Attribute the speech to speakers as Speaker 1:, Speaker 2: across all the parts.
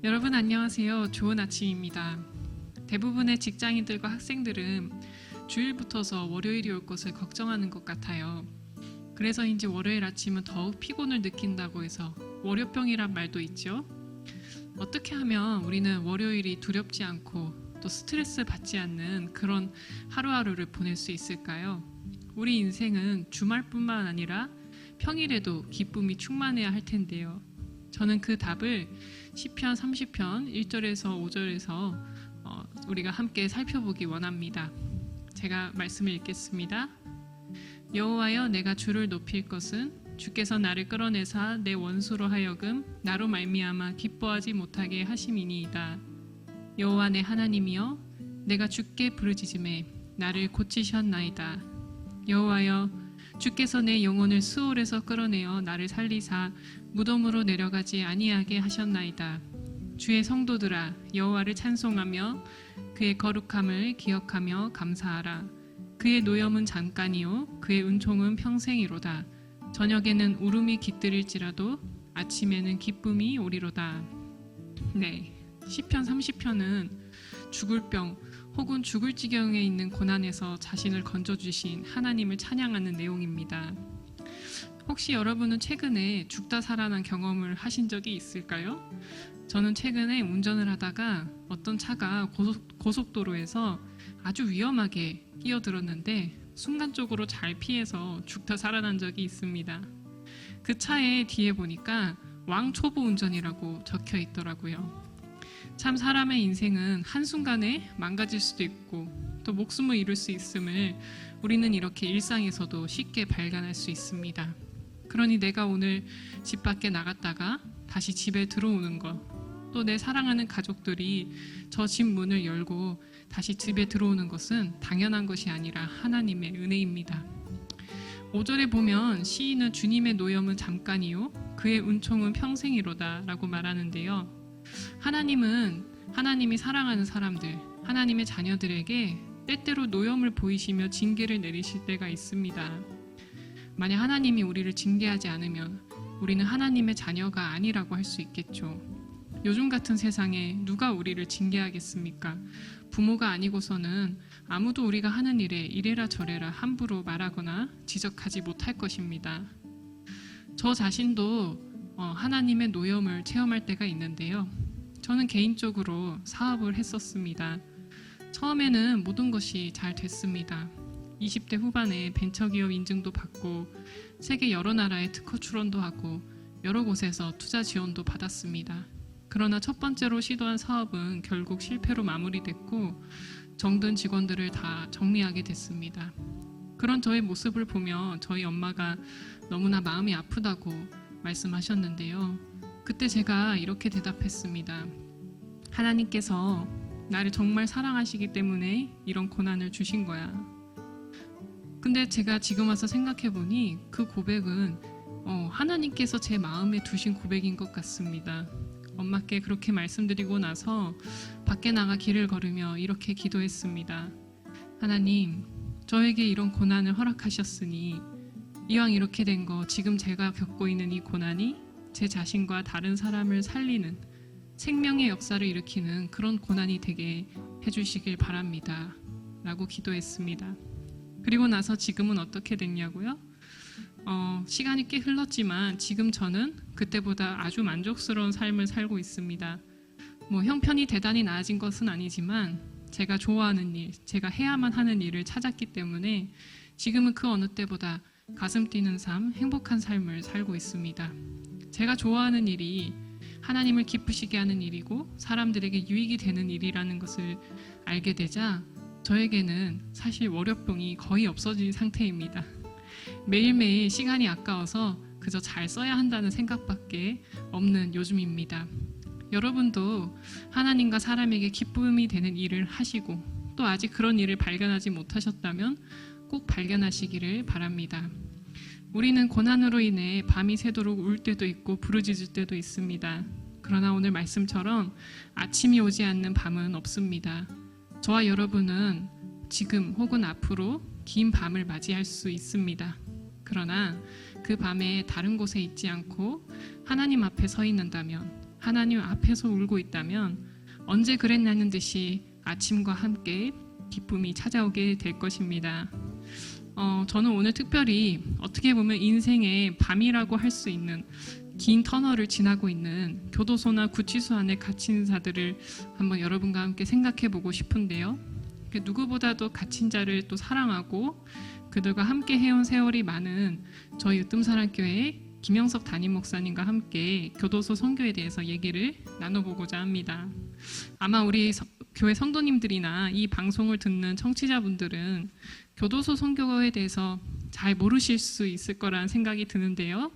Speaker 1: 여러분 안녕하세요. 좋은 아침입니다. 대부분의 직장인들과 학생들은 주일부터서 월요일이 올 것을 걱정하는 것 같아요. 그래서인지 월요일 아침은 더욱 피곤을 느낀다고 해서 월요병이란 말도 있죠. 어떻게 하면 우리는 월요일이 두렵지 않고 또 스트레스 받지 않는 그런 하루하루를 보낼 수 있을까요? 우리 인생은 주말뿐만 아니라 평일에도 기쁨이 충만해야 할 텐데요. 저는 그 답을 시편 30편 1절에서 5절에서 우리가 함께 살펴보기 원합니다. 제가 말씀을 읽겠습니다. 여호와여, 내가 주를 높일 것은 주께서 나를 끌어내사 내 원수로 하여금 나로 말미암아 기뻐하지 못하게 하심이니이다. 여호와 내 하나님이여, 내가 주께 부르짖음에 나를 고치셨나이다. 여호와여, 주께서 내 영혼을 수올에서 끌어내어 나를 살리사 무덤으로 내려가지 아니하게 하셨나이다. 주의 성도들아, 여호와를 찬송하며 그의 거룩함을 기억하며 감사하라. 그의 노염은 잠깐이요 그의 은총은 평생이로다. 저녁에는 울음이 깃들일지라도 아침에는 기쁨이 오리로다. 네, 시편 30편은 죽을 병 혹은 죽을 지경에 있는 고난에서 자신을 건져주신 하나님을 찬양하는 내용입니다. 혹시 여러분은 최근에 죽다 살아난 경험을 하신 적이 있을까요? 저는 최근에 운전을 하다가 어떤 차가 고속도로에서 아주 위험하게 끼어들었는데 순간적으로 잘 피해서 죽다 살아난 적이 있습니다. 그 차의 뒤에 보니까 왕초보 운전이라고 적혀 있더라고요. 참 사람의 인생은 한순간에 망가질 수도 있고 또 목숨을 잃을 수 있음을 우리는 이렇게 일상에서도 쉽게 발견할 수 있습니다. 그러니 내가 오늘 집 밖에 나갔다가 다시 집에 들어오는 것, 또 내 사랑하는 가족들이 저 집 문을 열고 다시 집에 들어오는 것은 당연한 것이 아니라 하나님의 은혜입니다. 5절에 보면 시인은 주님의 노염은 잠깐이요 그의 은총은 평생이로다 라고 말하는데요. 하나님이 사랑하는 사람들, 하나님의 자녀들에게 때때로 노염을 보이시며 징계를 내리실 때가 있습니다. 만약 하나님이 우리를 징계하지 않으면 우리는 하나님의 자녀가 아니라고 할 수 있겠죠. 요즘 같은 세상에 누가 우리를 징계하겠습니까? 부모가 아니고서는 아무도 우리가 하는 일에 이래라 저래라 함부로 말하거나 지적하지 못할 것입니다. 저 자신도 하나님의 노염을 체험할 때가 있는데요. 저는 개인적으로 사업을 했었습니다. 처음에는 모든 것이 잘 됐습니다. 20대 후반에 벤처기업 인증도 받고 세계 여러 나라에 특허 출원도 하고 여러 곳에서 투자 지원도 받았습니다. 그러나 첫 번째로 시도한 사업은 결국 실패로 마무리됐고 정든 직원들을 다 정리하게 됐습니다. 그런 저의 모습을 보며 저희 엄마가 너무나 마음이 아프다고 말씀하셨는데요. 그때 제가 이렇게 대답했습니다. 하나님께서 나를 정말 사랑하시기 때문에 이런 고난을 주신 거야. 근데 제가 지금 와서 생각해보니 그 고백은 하나님께서 제 마음에 두신 고백인 것 같습니다. 엄마께 그렇게 말씀드리고 나서 밖에 나가 길을 걸으며 이렇게 기도했습니다. 하나님, 저에게 이런 고난을 허락하셨으니 이왕 이렇게 된 거 지금 제가 겪고 있는 이 고난이 제 자신과 다른 사람을 살리는 생명의 역사를 일으키는 그런 고난이 되게 해주시길 바랍니다. 라고 기도했습니다. 그리고 나서 지금은 어떻게 됐냐고요? 시간이 꽤 흘렀지만 지금 저는 그때보다 아주 만족스러운 삶을 살고 있습니다. 형편이 대단히 나아진 것은 아니지만 제가 좋아하는 일, 제가 해야만 하는 일을 찾았기 때문에 지금은 그 어느 때보다 가슴 뛰는 삶, 행복한 삶을 살고 있습니다. 제가 좋아하는 일이 하나님을 기쁘시게 하는 일이고 사람들에게 유익이 되는 일이라는 것을 알게 되자 저에게는 사실 월요병이 거의 없어진 상태입니다. 매일매일 시간이 아까워서 그저 잘 써야 한다는 생각밖에 없는 요즘입니다. 여러분도 하나님과 사람에게 기쁨이 되는 일을 하시고 또 아직 그런 일을 발견하지 못하셨다면 꼭 발견하시기를 바랍니다. 우리는 고난으로 인해 밤이 새도록 울 때도 있고 부르짖을 때도 있습니다. 그러나 오늘 말씀처럼 아침이 오지 않는 밤은 없습니다. 저와 여러분은 지금 혹은 앞으로 긴 밤을 맞이할 수 있습니다. 그러나 그 밤에 다른 곳에 있지 않고 하나님 앞에 서 있는다면 하나님 앞에서 울고 있다면 언제 그랬냐는 듯이 아침과 함께 기쁨이 찾아오게 될 것입니다. 저는 오늘 특별히 어떻게 보면 인생의 밤이라고 할 수 있는 긴 터널을 지나고 있는 교도소나 구치소 안에 갇힌 자들을 한번 여러분과 함께 생각해 보고 싶은데요. 누구보다도 갇힌 자를 또 사랑하고 그들과 함께 해온 세월이 많은 저희 으뜸사랑교회 김영석 담임 목사님과 함께 교도소 선교에 대해서 얘기를 나눠보고자 합니다. 아마 우리 교회 성도님들이나 이 방송을 듣는 청취자분들은 교도소 선교에 대해서 잘 모르실 수 있을 거란 생각이 드는데요.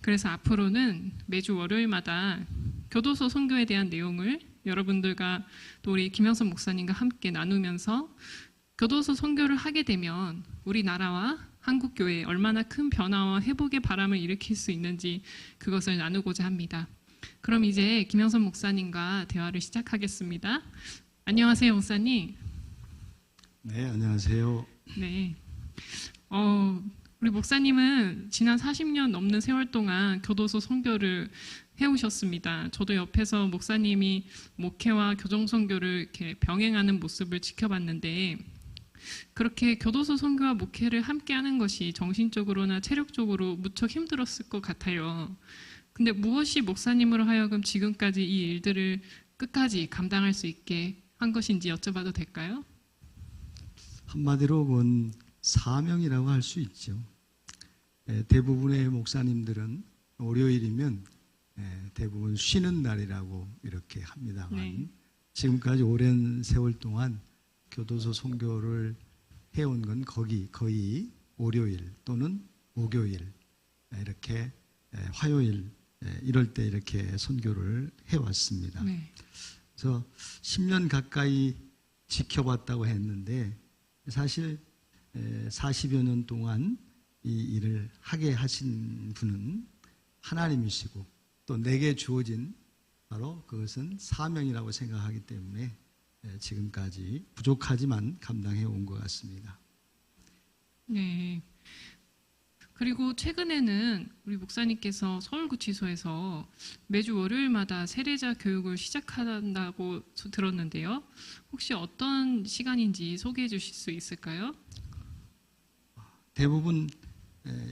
Speaker 1: 그래서 앞으로는 매주 월요일마다 교도소 선교에 대한 내용을 여러분들과 또 우리 김영선 목사님과 함께 나누면서 교도소 선교를 하게 되면 우리나라와 한국교회에 얼마나 큰 변화와 회복의 바람을 일으킬 수 있는지 그것을 나누고자 합니다. 그럼 이제 김영선 목사님과 대화를 시작하겠습니다. 안녕하세요, 목사님.
Speaker 2: 네, 안녕하세요.
Speaker 1: 네. 우리 목사님은 지난 40년 넘는 세월 동안 교도소 선교를 해오셨습니다. 저도 옆에서 목사님이 목회와 교정 선교를 이렇게 병행하는 모습을 지켜봤는데 그렇게 교도소 선교와 목회를 함께하는 것이 정신적으로나 체력적으로 무척 힘들었을 것 같아요. 근데 무엇이 목사님으로 하여금 지금까지 이 일들을 끝까지 감당할 수 있게 한 것인지 여쭤봐도 될까요?
Speaker 2: 한마디로 그건 사명이라고 할 수 있죠. 대부분의 목사님들은 월요일이면 대부분 쉬는 날이라고 이렇게 합니다만
Speaker 1: 네.
Speaker 2: 지금까지 오랜 세월 동안 교도소 선교를 해온 건 거의 월요일 또는 목요일 이렇게 화요일 이럴 때 이렇게 선교를 해왔습니다.
Speaker 1: 네.
Speaker 2: 그래서 10년 가까이 지켜봤다고 했는데 사실 40여 년 동안 이 일을 하게 하신 분은 하나님이시고 또 내게 주어진 바로 그것은 사명이라고 생각하기 때문에 지금까지 부족하지만 감당해 온 것 같습니다.
Speaker 1: 네. 그리고 최근에는 우리 목사님께서 서울구치소에서 매주 월요일마다 세례자 교육을 시작한다고 들었는데요. 혹시 어떤 시간인지 소개해 주실 수 있을까요?
Speaker 2: 대부분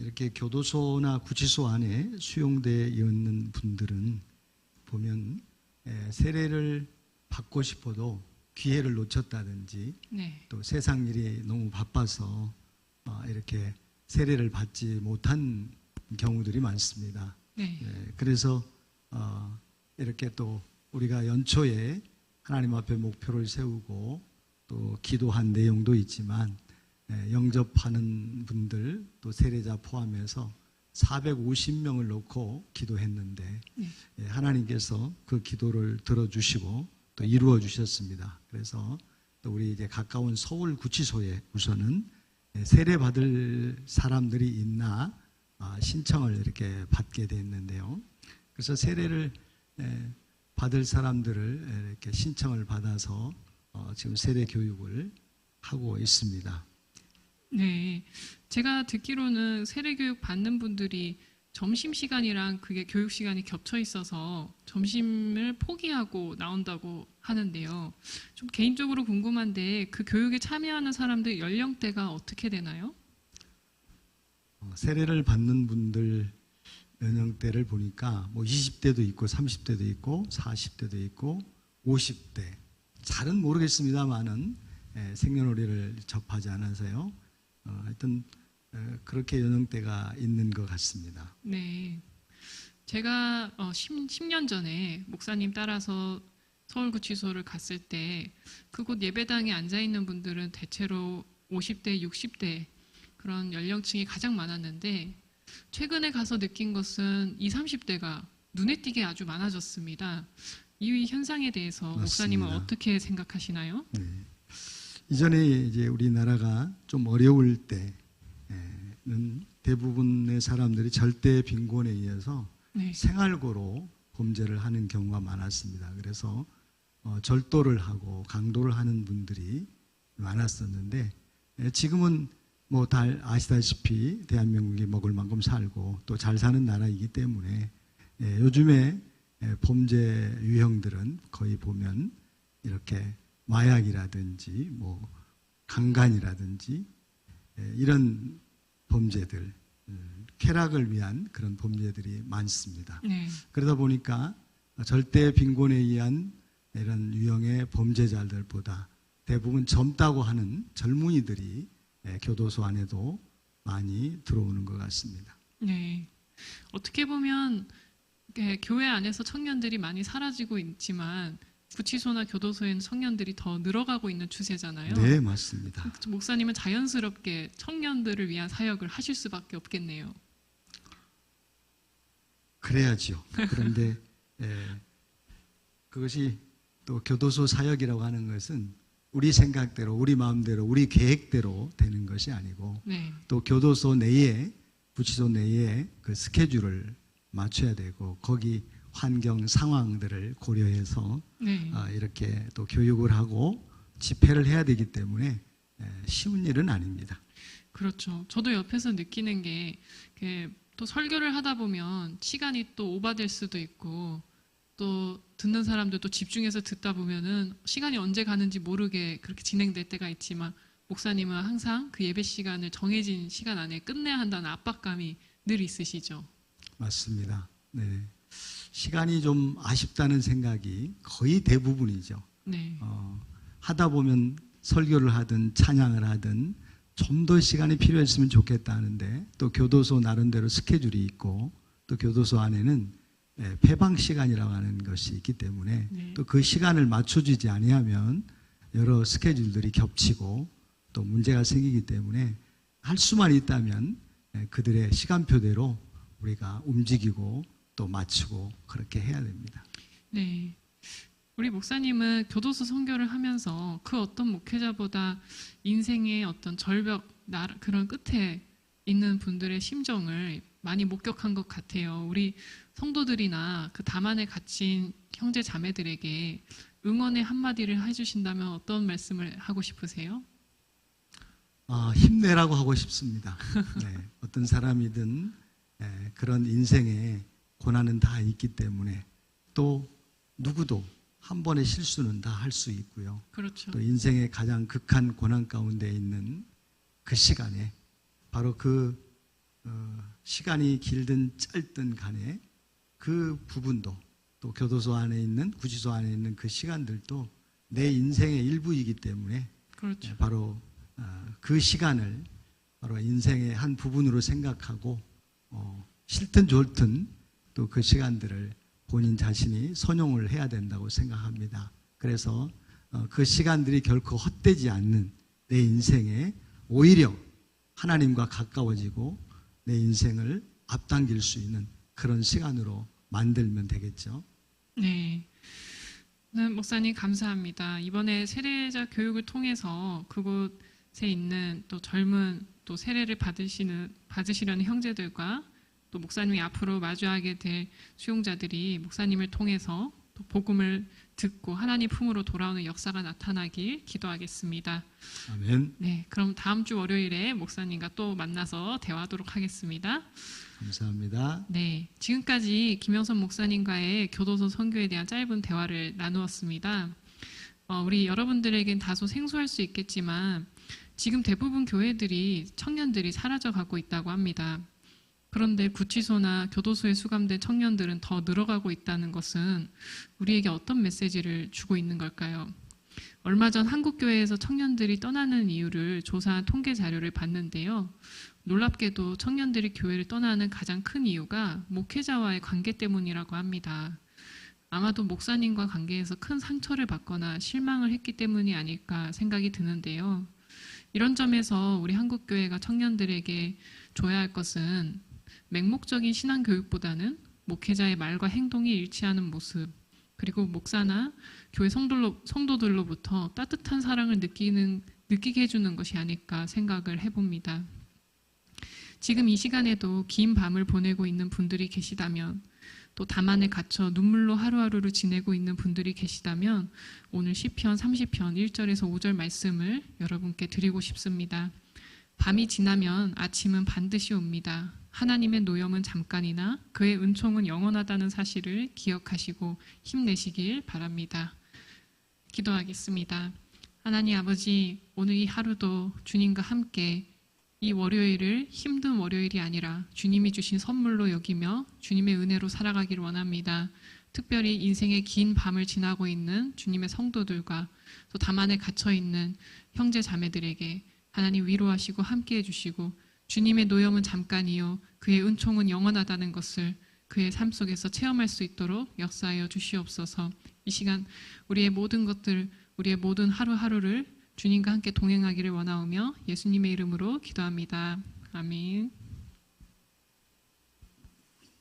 Speaker 2: 이렇게 교도소나 구치소 안에 수용되어 있는 분들은 보면 세례를 받고 싶어도 기회를 놓쳤다든지
Speaker 1: 네.
Speaker 2: 또 세상 일이 너무 바빠서 이렇게 세례를 받지 못한 경우들이 많습니다.
Speaker 1: 네.
Speaker 2: 그래서 이렇게 또 우리가 연초에 하나님 앞에 목표를 세우고 또 기도한 내용도 있지만 영접하는 분들 또 세례자 포함해서 450명을 놓고 기도했는데
Speaker 1: 네.
Speaker 2: 하나님께서 그 기도를 들어주시고 또 이루어 주셨습니다. 그래서 또 우리 이제 가까운 서울 구치소에 우선은 세례 받을 사람들이 있나 신청을 이렇게 받게 됐는데요. 그래서 세례를 받을 사람들을 이렇게 신청을 받아서 지금 세례 교육을 하고 있습니다.
Speaker 1: 네. 제가 듣기로는 세례 교육 받는 분들이 점심시간이랑 그게 교육시간이 겹쳐 있어서 점심을 포기하고 나온다고 하는데요. 좀 개인적으로 궁금한데 그 교육에 참여하는 사람들 연령대가 어떻게 되나요?
Speaker 2: 세례를 받는 분들 연령대를 보니까 뭐 20대도 있고 30대도 있고 40대도 있고 50대 잘은 모르겠습니다만은 생년월일을 접하지 않아서요. 하여튼 그렇게 연령대가 있는 것 같습니다.
Speaker 1: 네. 제가 10년 전에 목사님 따라서 서울구치소를 갔을 때 그곳 예배당에 앉아있는 분들은 대체로 50대, 60대 그런 연령층이 가장 많았는데 최근에 가서 느낀 것은 20, 30대가 눈에 띄게 아주 많아졌습니다. 이 현상에 대해서
Speaker 2: 맞습니다.
Speaker 1: 목사님은 어떻게 생각하시나요?
Speaker 2: 네. 이전에 이제 우리나라가 좀 어려울 때는 대부분의 사람들이 절대 빈곤에 의해서
Speaker 1: 네.
Speaker 2: 생활고로 범죄를 하는 경우가 많았습니다. 그래서 절도를 하고 강도를 하는 분들이 많았었는데 지금은 뭐 다 아시다시피 대한민국이 먹을 만큼 살고 또 잘 사는 나라이기 때문에 요즘에 범죄 유형들은 거의 보면 이렇게 마약이라든지 뭐 강간이라든지 이런 범죄들, 쾌락을 위한 그런 범죄들이 많습니다.
Speaker 1: 네.
Speaker 2: 그러다 보니까 절대 빈곤에 의한 이런 유형의 범죄자들보다 대부분 젊다고 하는 젊은이들이 교도소 안에도 많이 들어오는 것 같습니다.
Speaker 1: 네. 어떻게 보면 교회 안에서 청년들이 많이 사라지고 있지만 구치소나 교도소에는 청년들이 더 늘어가고 있는 추세잖아요.
Speaker 2: 네, 맞습니다.
Speaker 1: 목사님은 자연스럽게 청년들을 위한 사역을 하실 수밖에 없겠네요.
Speaker 2: 그래야죠. 그런데 그것이 또 교도소 사역이라고 하는 것은 우리 생각대로, 우리 마음대로, 우리 계획대로 되는 것이 아니고
Speaker 1: 네.
Speaker 2: 또 교도소 내에, 구치소 내에 그 스케줄을 맞춰야 되고 거기 환경 상황들을 고려해서
Speaker 1: 네.
Speaker 2: 이렇게 또 교육을 하고 집회를 해야 되기 때문에 쉬운 일은 아닙니다.
Speaker 1: 그렇죠. 저도 옆에서 느끼는 게 또 설교를 하다 보면 시간이 또 오바될 수도 있고 또 듣는 사람들도 집중해서 듣다 보면은 시간이 언제 가는지 모르게 그렇게 진행될 때가 있지만 목사님은 항상 그 예배 시간을 정해진 시간 안에 끝내야 한다는 압박감이 늘 있으시죠.
Speaker 2: 맞습니다. 네. 시간이 좀 아쉽다는 생각이 거의 대부분이죠.
Speaker 1: 네.
Speaker 2: 하다 보면 설교를 하든 찬양을 하든 좀 더 시간이 필요했으면 좋겠다 하는데 또 교도소 나름대로 스케줄이 있고 또 교도소 안에는 폐방 시간이라고 하는 것이 있기 때문에
Speaker 1: 네.
Speaker 2: 또 그 시간을 맞춰주지 아니하면 여러 스케줄들이 겹치고 또 문제가 생기기 때문에 할 수만 있다면 그들의 시간표대로 우리가 움직이고 또 맞추고 그렇게 해야 됩니다.
Speaker 1: 네. 우리 목사님은 교도소 선교를 하면서 그 어떤 목회자보다 인생의 어떤 절벽, 그런 끝에 있는 분들의 심정을 많이 목격한 것 같아요. 우리 성도들이나 그 담안에 갇힌 형제 자매들에게 응원의 한마디를 해주신다면 어떤 말씀을 하고 싶으세요?
Speaker 2: 힘내라고 하고 싶습니다. 네, 어떤 사람이든 그런 인생에 고난은 다 있기 때문에 또 누구도 한 번의 실수는 다 할 수 있고요.
Speaker 1: 그렇죠.
Speaker 2: 또 인생의 가장 극한 고난 가운데 있는 그 시간에 바로 그 시간이 길든 짧든 간에 그 부분도 또 교도소 안에 있는 구치소 안에 있는 그 시간들도 내 인생의 일부이기 때문에
Speaker 1: 그렇죠.
Speaker 2: 바로 그 시간을 바로 인생의 한 부분으로 생각하고 싫든 좋든 또 그 시간들을 본인 자신이 선용을 해야 된다고 생각합니다. 그래서 그 시간들이 결코 헛되지 않는 내 인생에 오히려 하나님과 가까워지고 내 인생을 앞당길 수 있는 그런 시간으로 만들면 되겠죠.
Speaker 1: 네. 네, 목사님 감사합니다. 이번에 세례자 교육을 통해서 그곳에 있는 또 젊은 또 세례를 받으시려는 형제들과 또 목사님이 앞으로 마주하게 될 수용자들이 목사님을 통해서 또 복음을 듣고 하나님 품으로 돌아오는 역사가 나타나길 기도하겠습니다.
Speaker 2: 아멘.
Speaker 1: 네, 그럼 다음 주 월요일에 목사님과 또 만나서 대화하도록 하겠습니다.
Speaker 2: 감사합니다.
Speaker 1: 네, 지금까지 김영선 목사님과의 교도소 선교에 대한 짧은 대화를 나누었습니다. 우리 여러분들에겐 다소 생소할 수 있겠지만 지금 대부분 교회들이 청년들이 사라져가고 있다고 합니다. 그런데 구치소나 교도소에 수감된 청년들은 더 늘어가고 있다는 것은 우리에게 어떤 메시지를 주고 있는 걸까요? 얼마 전 한국교회에서 청년들이 떠나는 이유를 조사한 통계 자료를 봤는데요. 놀랍게도 청년들이 교회를 떠나는 가장 큰 이유가 목회자와의 관계 때문이라고 합니다. 아마도 목사님과 관계에서 큰 상처를 받거나 실망을 했기 때문이 아닐까 생각이 드는데요. 이런 점에서 우리 한국교회가 청년들에게 줘야 할 것은 맹목적인 신앙교육보다는 목회자의 말과 행동이 일치하는 모습, 그리고 목사나 교회 성도들로부터 따뜻한 사랑을 느끼게 해주는 것이 아닐까 생각을 해봅니다. 지금 이 시간에도 긴 밤을 보내고 있는 분들이 계시다면, 또 담안에 갇혀 눈물로 하루하루를 지내고 있는 분들이 계시다면 오늘 시편 30편 1절에서 5절 말씀을 여러분께 드리고 싶습니다. 밤이 지나면 아침은 반드시 옵니다. 하나님의 노염은 잠깐이나 그의 은총은 영원하다는 사실을 기억하시고 힘내시길 바랍니다. 기도하겠습니다. 하나님 아버지, 오늘 이 하루도 주님과 함께 이 월요일을 힘든 월요일이 아니라 주님이 주신 선물로 여기며 주님의 은혜로 살아가기를 원합니다. 특별히 인생의 긴 밤을 지나고 있는 주님의 성도들과 또 담 안에 갇혀있는 형제 자매들에게 하나님 위로하시고 함께해 주시고 주님의 노염은 잠깐이요 그의 은총은 영원하다는 것을 그의 삶 속에서 체험할 수 있도록 역사하여 주시옵소서. 이 시간 우리의 모든 것들, 우리의 모든 하루하루를 주님과 함께 동행하기를 원하오며 예수님의 이름으로 기도합니다. 아멘.